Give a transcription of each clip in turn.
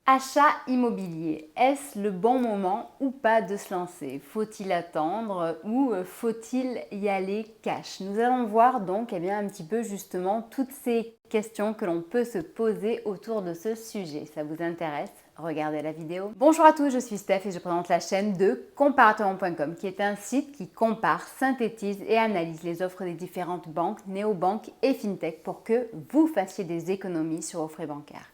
Achat immobilier, est-ce le bon moment ou pas de se lancer? Faut-il attendre ou faut-il y aller cash? Nous allons voir donc un petit peu justement toutes ces questions que l'on peut se poser autour de ce sujet. Ça vous intéresse? Regardez la vidéo. Bonjour à tous, je suis Steph et je présente la chaîne de comparateur.com qui est un site qui compare, synthétise et analyse les offres des différentes banques, néobanques et fintech pour que vous fassiez des économies sur vos frais bancaires.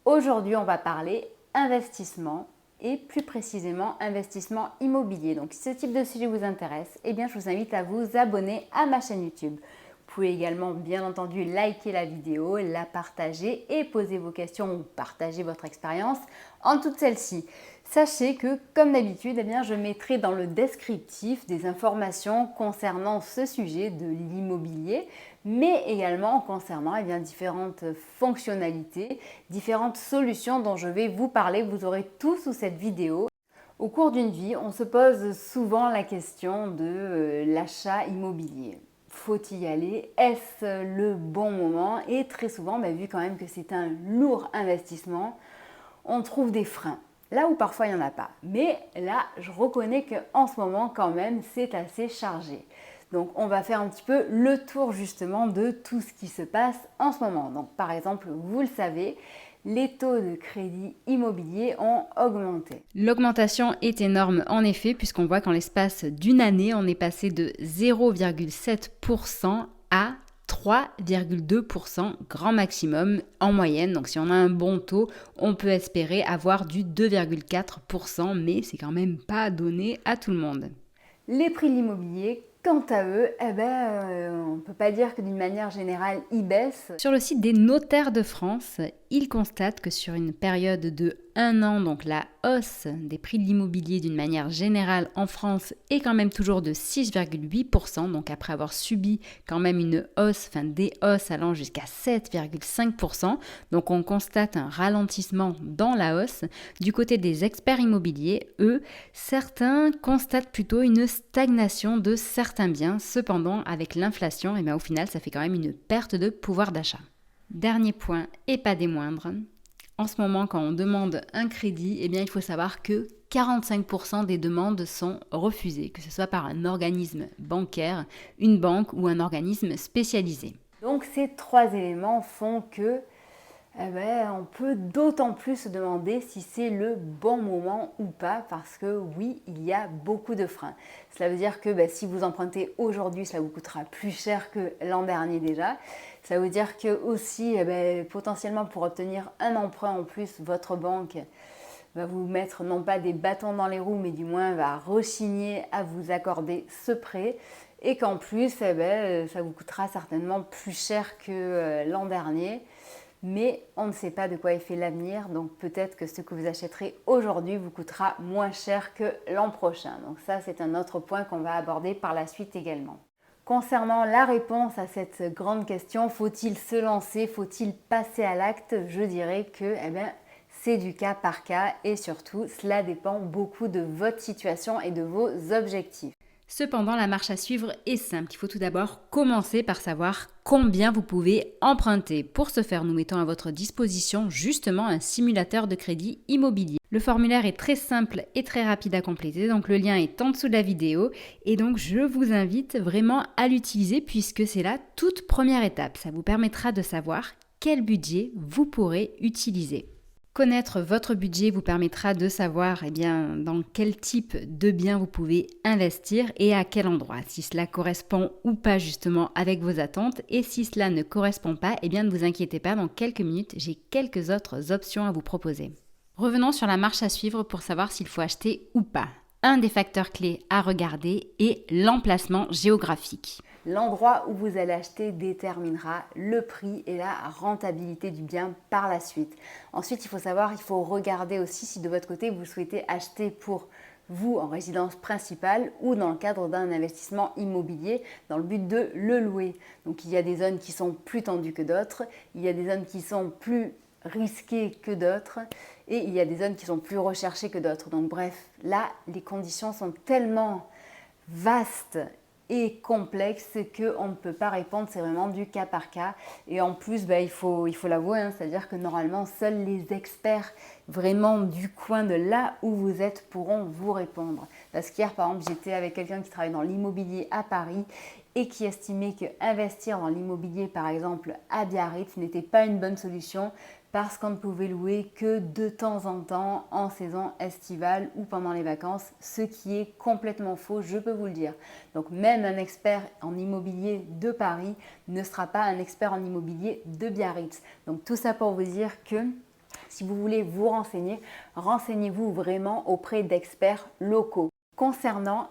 Aujourd'hui, on va parler investissement et plus précisément investissement immobilier. Donc, si ce type de sujet vous intéresse, je vous invite à vous abonner à ma chaîne YouTube. Vous pouvez également, bien entendu, liker la vidéo, la partager et poser vos questions ou partager votre expérience en toute celle-ci. Sachez que, comme d'habitude, je mettrai dans le descriptif des informations concernant ce sujet de l'immobilier, mais également concernant différentes fonctionnalités, différentes solutions dont je vais vous parler. Vous aurez tout sous cette vidéo. Au cours d'une vie, on se pose souvent la question de l'achat immobilier. Faut-il y aller? Est-ce le bon moment? Et très souvent, vu quand même que c'est un lourd investissement, on trouve des freins. Là où parfois il n'y en a pas. Mais là, je reconnais qu'en ce moment, quand même, c'est assez chargé. Donc, on va faire un petit peu le tour justement de tout ce qui se passe en ce moment. Donc, par exemple, vous le savez, les taux de crédit immobilier ont augmenté. L'augmentation est énorme en effet, puisqu'on voit qu'en l'espace d'une année, on est passé de 0,7% à 3,2% grand maximum en moyenne. Donc si on a un bon taux, on peut espérer avoir du 2,4%, mais c'est quand même pas donné à tout le monde. Les prix de l'immobilier, quant à eux, on ne peut pas dire que d'une manière générale, ils baissent. Sur le site des notaires de France, ils constatent que sur une période de 1 an, donc la hausse des prix de l'immobilier d'une manière générale en France est quand même toujours de 6,8%, donc après avoir subi quand même une hausse, des hausses allant jusqu'à 7,5%, donc on constate un ralentissement dans la hausse. Du côté des experts immobiliers, eux, certains constatent plutôt une stagnation de certains biens, cependant avec l'inflation, au final ça fait quand même une perte de pouvoir d'achat. Dernier point, et pas des moindres, en ce moment quand on demande un crédit, il faut savoir que 45% des demandes sont refusées, que ce soit par un organisme bancaire, une banque ou un organisme spécialisé. Donc ces trois éléments font que on peut d'autant plus se demander si c'est le bon moment ou pas, parce que oui, il y a beaucoup de freins. Cela veut dire que si vous empruntez aujourd'hui, cela vous coûtera plus cher que l'an dernier déjà. Ça veut dire que aussi, potentiellement pour obtenir un emprunt en plus, votre banque va vous mettre non pas des bâtons dans les roues, mais du moins va rechigner à vous accorder ce prêt. Et qu'en plus, ça vous coûtera certainement plus cher que l'an dernier. Mais on ne sait pas de quoi est fait l'avenir, donc peut-être que ce que vous achèterez aujourd'hui vous coûtera moins cher que l'an prochain. Donc ça, c'est un autre point qu'on va aborder par la suite également. Concernant la réponse à cette grande question, faut-il se lancer, faut-il passer à l'acte? Je dirais que c'est du cas par cas et surtout, cela dépend beaucoup de votre situation et de vos objectifs. Cependant, la marche à suivre est simple. Il faut tout d'abord commencer par savoir combien vous pouvez emprunter. Pour ce faire, nous mettons à votre disposition justement un simulateur de crédit immobilier. Le formulaire est très simple et très rapide à compléter, donc le lien est en dessous de la vidéo et donc je vous invite vraiment à l'utiliser puisque c'est la toute première étape. Ça vous permettra de savoir quel budget vous pourrez utiliser. Connaître votre budget vous permettra de savoir dans quel type de bien vous pouvez investir et à quel endroit, si cela correspond ou pas justement avec vos attentes. Et si cela ne correspond pas, ne vous inquiétez pas, dans quelques minutes, j'ai quelques autres options à vous proposer. Revenons sur la marche à suivre pour savoir s'il faut acheter ou pas. Un des facteurs clés à regarder est l'emplacement géographique. L'endroit où vous allez acheter déterminera le prix et la rentabilité du bien par la suite. Ensuite, il faut regarder aussi si de votre côté vous souhaitez acheter pour vous en résidence principale ou dans le cadre d'un investissement immobilier dans le but de le louer. Donc il y a des zones qui sont plus tendues que d'autres, il y a des zones qui sont plus risquées que d'autres et il y a des zones qui sont plus recherchées que d'autres. Donc bref, là, les conditions sont tellement vastes et complexe qu'on ne peut pas répondre, c'est vraiment du cas par cas. Et en plus, il faut l'avouer, hein, c'est-à-dire que normalement, seuls les experts vraiment du coin de là où vous êtes pourront vous répondre. Parce qu'hier, par exemple, j'étais avec quelqu'un qui travaille dans l'immobilier à Paris et qui estimait que investir dans l'immobilier, par exemple à Biarritz, n'était pas une bonne solution parce qu'on ne pouvait louer que de temps en temps en saison estivale ou pendant les vacances, ce qui est complètement faux, je peux vous le dire. Donc même un expert en immobilier de Paris ne sera pas un expert en immobilier de Biarritz. Donc tout ça pour vous dire que si vous voulez vous renseigner, renseignez-vous vraiment auprès d'experts locaux. Concernant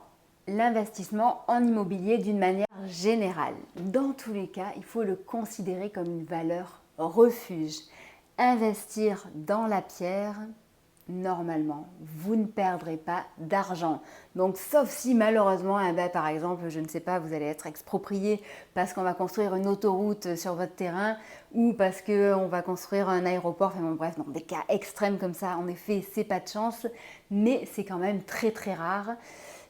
l'investissement en immobilier d'une manière générale, dans tous les cas, il faut le considérer comme une valeur refuge. Investir dans la pierre, normalement, vous ne perdrez pas d'argent. Donc, sauf si malheureusement, par exemple, je ne sais pas, vous allez être exproprié parce qu'on va construire une autoroute sur votre terrain ou parce qu'on va construire un aéroport. Enfin bon, bref, dans des cas extrêmes comme ça, en effet, c'est pas de chance, mais c'est quand même très très rare.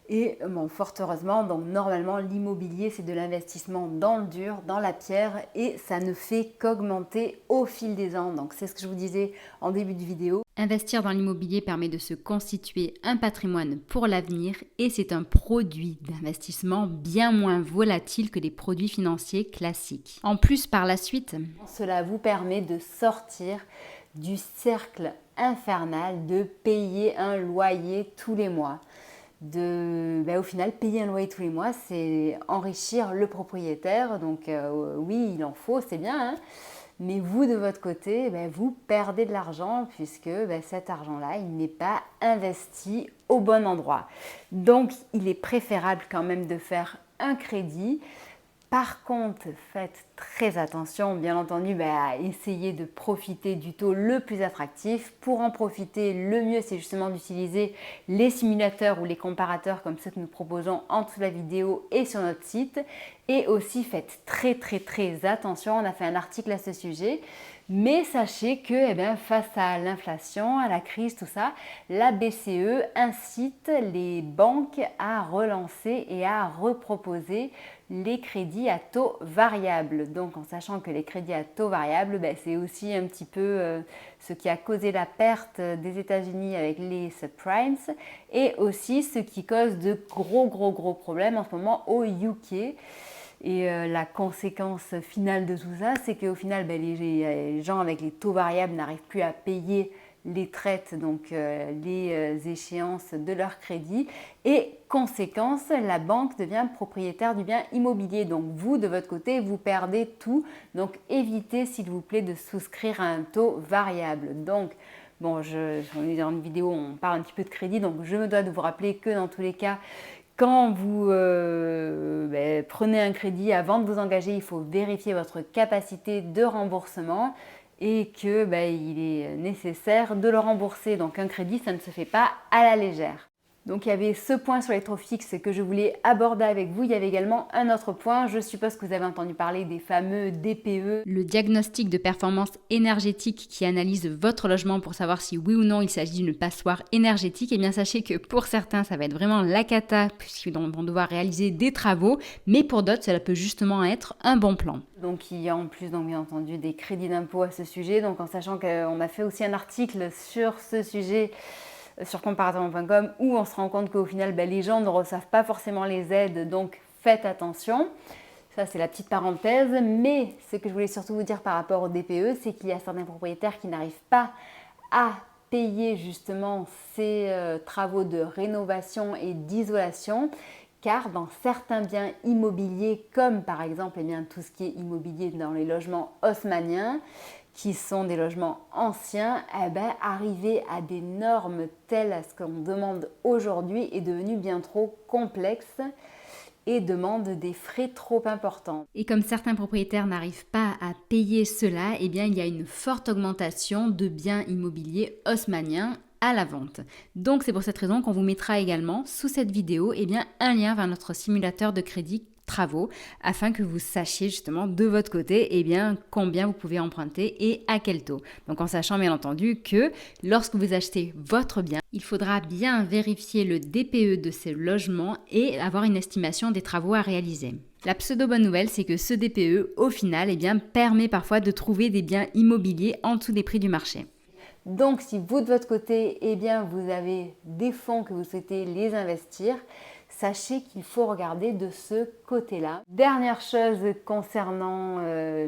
Et bon, fort heureusement, donc normalement l'immobilier c'est de l'investissement dans le dur, dans la pierre et ça ne fait qu'augmenter au fil des ans. Donc c'est ce que je vous disais en début de vidéo. Investir dans l'immobilier permet de se constituer un patrimoine pour l'avenir et c'est un produit d'investissement bien moins volatile que les produits financiers classiques. En plus, par la suite, cela vous permet de sortir du cercle infernal de payer un loyer tous les mois. Au final, payer un loyer tous les mois, c'est enrichir le propriétaire. Donc oui, il en faut, c'est bien. Hein, mais vous, de votre côté, vous perdez de l'argent puisque cet argent-là, il n'est pas investi au bon endroit. Donc, il est préférable quand même de faire un crédit. Par contre, faites très attention, bien entendu, à essayer de profiter du taux le plus attractif. Pour en profiter, le mieux, c'est justement d'utiliser les simulateurs ou les comparateurs comme ceux que nous proposons en dessous de la vidéo et sur notre site. Et aussi, faites très, très, très attention. On a fait un article à ce sujet. Mais sachez que face à l'inflation, à la crise, tout ça, la BCE incite les banques à relancer et à reproposer les crédits à taux variable. Donc en sachant que les crédits à taux variable, c'est aussi un petit peu ce qui a causé la perte des États-Unis avec les subprimes et aussi ce qui cause de gros problèmes en ce moment au UK. Et la conséquence finale de tout ça, c'est qu'au final, les gens avec les taux variables n'arrivent plus à payer les traites, donc les échéances de leur crédit. Et conséquence, la banque devient propriétaire du bien immobilier. Donc vous, de votre côté, vous perdez tout. Donc évitez, s'il vous plaît, de souscrire à un taux variable. Donc, bon, on est dans une vidéo, on parle un petit peu de crédit, donc je me dois de vous rappeler que dans tous les cas, quand vous prenez un crédit, avant de vous engager, il faut vérifier votre capacité de remboursement et que il est nécessaire de le rembourser. Donc un crédit, ça ne se fait pas à la légère. Donc il y avait ce point sur les taux fixes que je voulais aborder avec vous. Il y avait également un autre point. Je suppose que vous avez entendu parler des fameux DPE. Le diagnostic de performance énergétique qui analyse votre logement pour savoir si oui ou non il s'agit d'une passoire énergétique. Et bien sachez que pour certains, ça va être vraiment la cata puisqu'ils vont devoir réaliser des travaux. Mais pour d'autres, cela peut justement être un bon plan. Donc il y a en plus, donc, bien entendu, des crédits d'impôt à ce sujet. Donc en sachant qu'on a fait aussi un article sur ce sujet sur comparativement.com où on se rend compte qu'au final, les gens ne reçoivent pas forcément les aides, donc faites attention. Ça, c'est la petite parenthèse. Mais ce que je voulais surtout vous dire par rapport au DPE, c'est qu'il y a certains propriétaires qui n'arrivent pas à payer justement ces travaux de rénovation et d'isolation, car dans certains biens immobiliers, comme par exemple tout ce qui est immobilier dans les logements haussmanniens, qui sont des logements anciens, arriver à des normes telles à ce qu'on demande aujourd'hui est devenu bien trop complexe et demande des frais trop importants. Et comme certains propriétaires n'arrivent pas à payer cela, il y a une forte augmentation de biens immobiliers haussmanniens à la vente. Donc c'est pour cette raison qu'on vous mettra également sous cette vidéo un lien vers notre simulateur de crédit travaux afin que vous sachiez justement de votre côté combien vous pouvez emprunter et à quel taux. Donc en sachant bien entendu que lorsque vous achetez votre bien, il faudra bien vérifier le DPE de ce logement et avoir une estimation des travaux à réaliser. La pseudo-bonne nouvelle, c'est que ce DPE, au final, permet parfois de trouver des biens immobiliers en dessous des prix du marché. Donc, si vous, de votre côté, vous avez des fonds que vous souhaitez les investir, sachez qu'il faut regarder de ce côté-là. Dernière chose concernant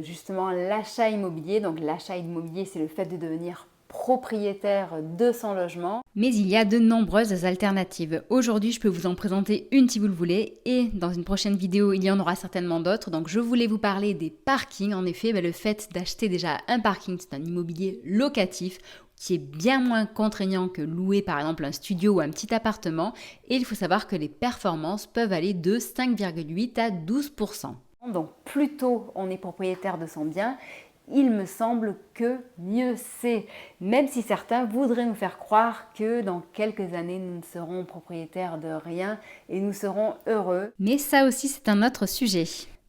justement l'achat immobilier. Donc, l'achat immobilier, c'est le fait de devenir propriétaire de son logement. Mais il y a de nombreuses alternatives. Aujourd'hui, je peux vous en présenter une si vous le voulez et dans une prochaine vidéo, il y en aura certainement d'autres. Donc, je voulais vous parler des parkings. En effet, le fait d'acheter déjà un parking, c'est un immobilier locatif qui est bien moins contraignant que louer par exemple un studio ou un petit appartement. Et il faut savoir que les performances peuvent aller de 5,8 à 12%. Donc, plus tôt on est propriétaire de son bien, il me semble que mieux c'est, même si certains voudraient nous faire croire que dans quelques années, nous ne serons propriétaires de rien et nous serons heureux. Mais ça aussi, c'est un autre sujet.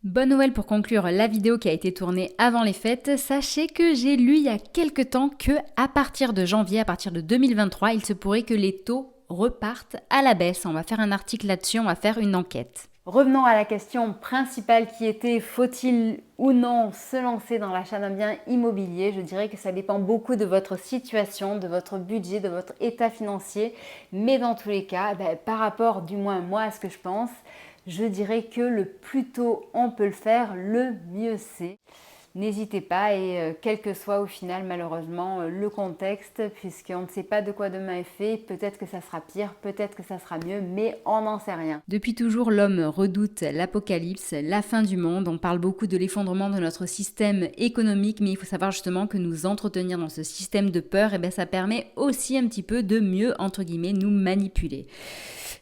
Bonne nouvelle pour conclure la vidéo qui a été tournée avant les fêtes, sachez que j'ai lu il y a quelques temps que à partir de janvier, à partir de 2023, il se pourrait que les taux repartent à la baisse. On va faire un article là-dessus, on va faire une enquête. Revenons à la question principale qui était faut-il ou non se lancer dans l'achat d'un bien immobilier? Je dirais que ça dépend beaucoup de votre situation, de votre budget, de votre état financier. Mais dans tous les cas, par rapport du moins moi à ce que je pense, je dirais que le plus tôt on peut le faire, le mieux c'est. N'hésitez pas et quel que soit au final malheureusement le contexte, puisqu'on ne sait pas de quoi demain est fait, peut-être que ça sera pire, peut-être que ça sera mieux, mais on n'en sait rien. Depuis toujours, l'homme redoute l'apocalypse, la fin du monde. On parle beaucoup de l'effondrement de notre système économique, mais il faut savoir justement que nous entretenir dans ce système de peur, ça permet aussi un petit peu de mieux, entre guillemets, nous manipuler.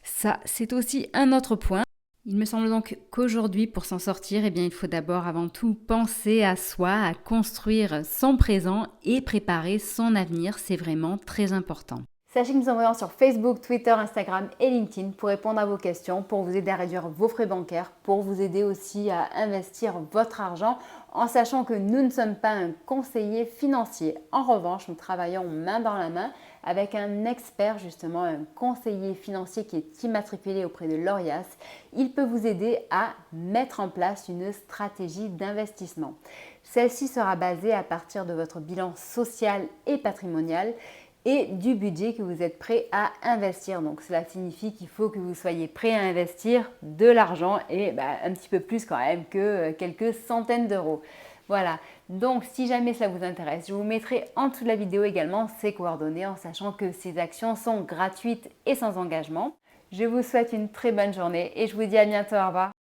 Ça, c'est aussi un autre point. Il me semble donc qu'aujourd'hui, pour s'en sortir, il faut d'abord avant tout penser à soi, à construire son présent et préparer son avenir. C'est vraiment très important. Sachez que nous sommes présents sur Facebook, Twitter, Instagram et LinkedIn pour répondre à vos questions, pour vous aider à réduire vos frais bancaires, pour vous aider aussi à investir votre argent en sachant que nous ne sommes pas un conseiller financier. En revanche, nous travaillons main dans la main avec un expert, justement un conseiller financier qui est immatriculé auprès de l'ORIAS. Il peut vous aider à mettre en place une stratégie d'investissement. Celle-ci sera basée à partir de votre bilan social et patrimonial et du budget que vous êtes prêt à investir. Donc cela signifie qu'il faut que vous soyez prêt à investir de l'argent et un petit peu plus quand même que quelques centaines d'euros. Voilà, donc si jamais cela vous intéresse, je vous mettrai en dessous de la vidéo également ces coordonnées en sachant que ces actions sont gratuites et sans engagement. Je vous souhaite une très bonne journée et je vous dis à bientôt, au revoir.